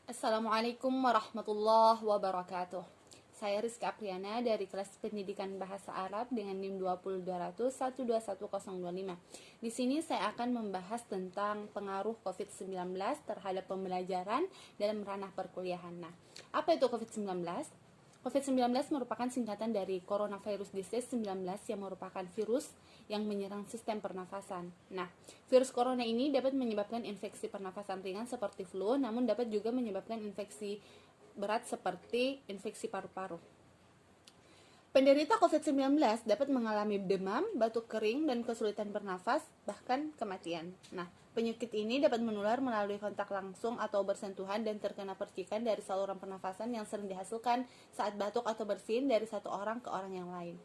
Assalamualaikum warahmatullahi wabarakatuh. Saya Rizka Apriana dari kelas pendidikan bahasa Arab dengan NIM 20200121025. Di sini saya akan membahas tentang pengaruh COVID-19 terhadap pembelajaran dalam ranah perkuliahan. Nah, apa itu COVID-19? COVID-19 merupakan singkatan dari Coronavirus Disease 19 yang merupakan virus yang menyerang sistem pernafasan. Nah, virus corona ini dapat menyebabkan infeksi pernafasan ringan seperti flu, namun dapat juga menyebabkan infeksi berat seperti infeksi paru-paru. Penderita COVID-19 dapat mengalami demam, batuk kering, dan kesulitan bernafas, bahkan kematian. Nah, penyakit ini dapat menular melalui kontak langsung atau bersentuhan dan terkena percikan dari saluran pernafasan yang sering dihasilkan saat batuk atau bersin dari satu orang ke orang yang lain.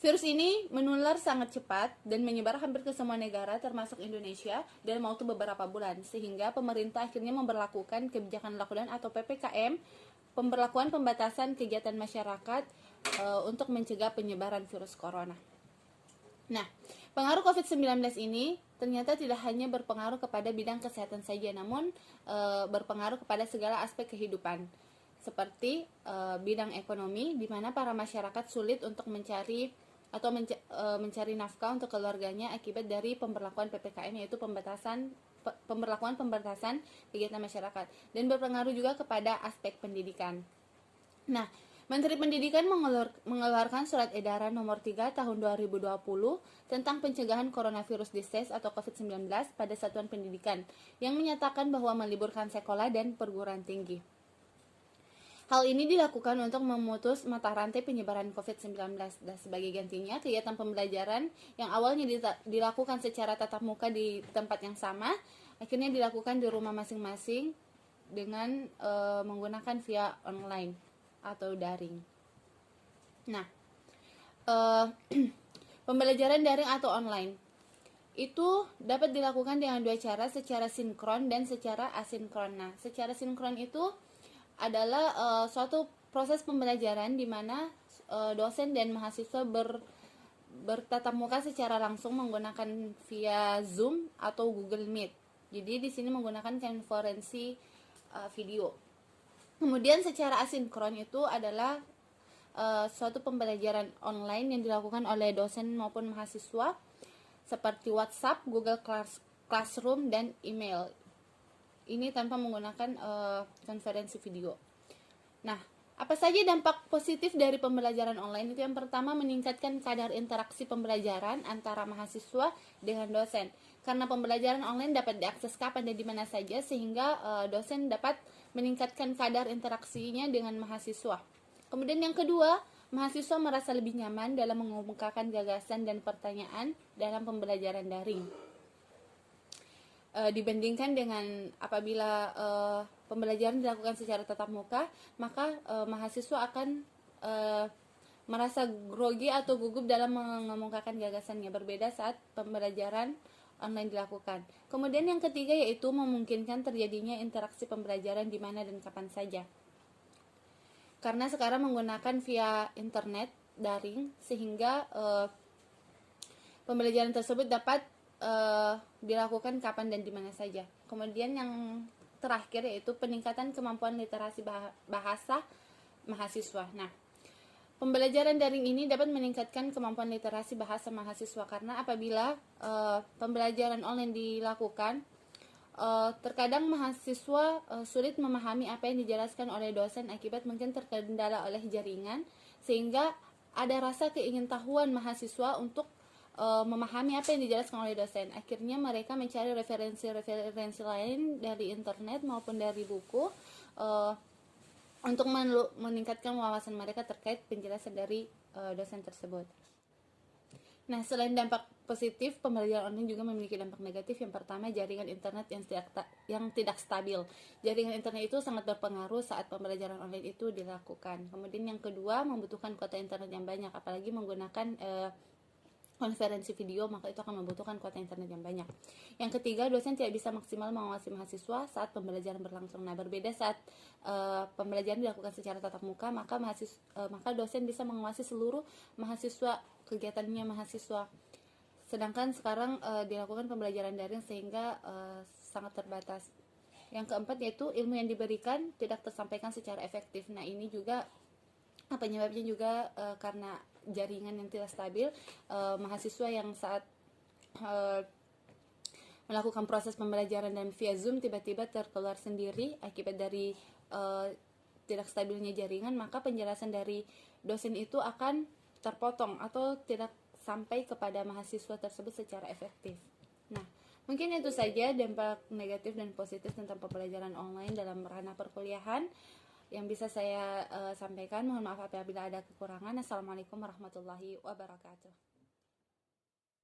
Virus ini menular sangat cepat dan menyebar hampir ke semua negara termasuk Indonesia dalam waktu beberapa bulan, sehingga pemerintah akhirnya memberlakukan kebijakan lockdown atau PPKM, pemberlakuan pembatasan kegiatan masyarakat untuk mencegah penyebaran virus corona. Nah, pengaruh COVID-19 ini ternyata tidak hanya berpengaruh kepada bidang kesehatan saja, namun berpengaruh kepada segala aspek kehidupan, seperti bidang ekonomi, di mana para masyarakat sulit untuk mencari mencari nafkah untuk keluarganya akibat dari pemberlakuan PPKM, yaitu pemberlakuan pembatasan kegiatan masyarakat, dan berpengaruh juga kepada aspek pendidikan. Nah, Menteri Pendidikan mengeluarkan surat edaran nomor 3 tahun 2020 tentang pencegahan coronavirus disease atau COVID-19 pada satuan pendidikan yang menyatakan bahwa meliburkan sekolah dan perguruan tinggi. Hal ini dilakukan untuk memutus mata rantai penyebaran COVID-19 dan sebagai gantinya kegiatan pembelajaran yang awalnya dilakukan secara tatap muka di tempat yang sama akhirnya dilakukan di rumah masing-masing dengan menggunakan via online atau daring. Nah, pembelajaran daring atau online itu dapat dilakukan dengan dua cara, secara sinkron dan secara asinkron. Nah, secara sinkron itu adalah suatu proses pembelajaran di mana dosen dan mahasiswa bertatap muka secara langsung menggunakan via Zoom atau Google Meet. Jadi di sini menggunakan konferensi video. Kemudian secara asinkron itu adalah suatu pembelajaran online yang dilakukan oleh dosen maupun mahasiswa seperti WhatsApp, Google Classroom, dan email. Ini tanpa menggunakan konferensi video. Nah, apa saja dampak positif dari pembelajaran online? Itu yang pertama, meningkatkan kadar interaksi pembelajaran antara mahasiswa dengan dosen. Karena pembelajaran online dapat diakses kapan dan di mana saja, sehingga dosen dapat meningkatkan kadar interaksinya dengan mahasiswa. Kemudian yang kedua, mahasiswa merasa lebih nyaman dalam mengemukakan gagasan dan pertanyaan dalam pembelajaran daring. Dibandingkan dengan apabila pembelajaran dilakukan secara tatap muka, maka mahasiswa akan merasa grogi atau gugup dalam mengemukakan gagasannya, berbeda saat pembelajaran online dilakukan. Kemudian yang ketiga yaitu memungkinkan terjadinya interaksi pembelajaran di mana dan kapan saja. Karena sekarang menggunakan via internet daring, sehingga pembelajaran tersebut dapat dilakukan kapan dan di mana saja. Kemudian yang terakhir yaitu peningkatan kemampuan literasi bahasa mahasiswa. Nah, pembelajaran daring ini dapat meningkatkan kemampuan literasi bahasa mahasiswa karena apabila pembelajaran online dilakukan, terkadang mahasiswa sulit memahami apa yang dijelaskan oleh dosen akibat mungkin terkendala oleh jaringan, sehingga ada rasa keingintahuan mahasiswa untuk memahami apa yang dijelaskan oleh dosen. Akhirnya mereka mencari referensi-referensi lain dari internet maupun dari buku untuk meningkatkan wawasan mereka terkait penjelasan dari dosen tersebut. Nah, selain dampak positif, pembelajaran online juga memiliki dampak negatif. Yang pertama, jaringan internet yang tidak stabil. Jaringan internet itu sangat berpengaruh saat pembelajaran online itu dilakukan. Kemudian yang kedua, membutuhkan kuota internet yang banyak, apalagi menggunakan konferensi video, maka itu akan membutuhkan kuota internet yang banyak. Yang ketiga, dosen tidak bisa maksimal mengawasi mahasiswa saat pembelajaran berlangsung. Nah, berbeda saat pembelajaran dilakukan secara tatap muka, maka dosen bisa mengawasi seluruh mahasiswa, kegiatannya mahasiswa. Sedangkan sekarang dilakukan pembelajaran daring sehingga sangat terbatas. Yang keempat yaitu ilmu yang diberikan tidak tersampaikan secara efektif. Nah, ini juga penyebabnya juga karena jaringan yang tidak stabil. Mahasiswa yang saat melakukan proses pembelajaran dan via Zoom tiba-tiba terkeluar sendiri akibat dari tidak stabilnya jaringan, maka penjelasan dari dosen itu akan terpotong atau tidak sampai kepada mahasiswa tersebut secara efektif. Nah, mungkin itu saja dampak negatif dan positif tentang pembelajaran online dalam ranah perkuliahan yang bisa saya sampaikan. Mohon maaf apabila ada kekurangan. Assalamualaikum warahmatullahi wabarakatuh.